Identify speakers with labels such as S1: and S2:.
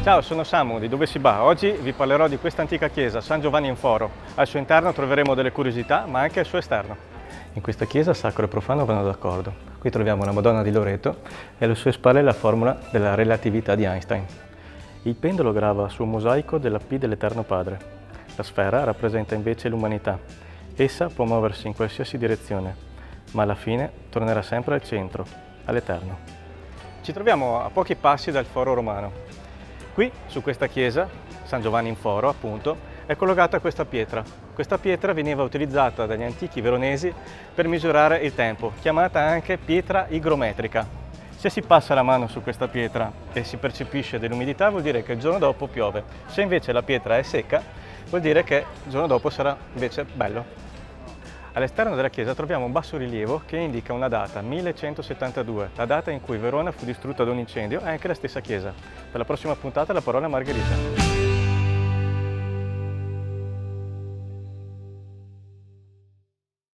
S1: Ciao, sono Samu di Dove si va. Oggi vi parlerò di questa antica chiesa, San Giovanni in Foro. Al suo interno troveremo delle curiosità, ma anche al suo esterno. In questa chiesa sacro e profano vanno d'accordo. Qui troviamo la Madonna di Loreto e alle sue spalle la formula della relatività di Einstein. Il pendolo grava su un mosaico della P dell'Eterno Padre. La sfera rappresenta invece l'umanità. Essa può muoversi in qualsiasi direzione, ma alla fine tornerà sempre al centro, all'Eterno. Ci troviamo a pochi passi dal Foro Romano. Qui, su questa chiesa, San Giovanni in Foro appunto, è collocata questa pietra. Questa pietra veniva utilizzata dagli antichi veronesi per misurare il tempo, chiamata anche pietra igrometrica. Se si passa la mano su questa pietra e si percepisce dell'umidità vuol dire che il giorno dopo piove. Se invece la pietra è secca vuol dire che il giorno dopo sarà invece bello. All'esterno della chiesa troviamo un bassorilievo che indica una data, 1172, la data in cui Verona fu distrutta da un incendio e anche la stessa chiesa. Per la prossima puntata la parola a Margherita.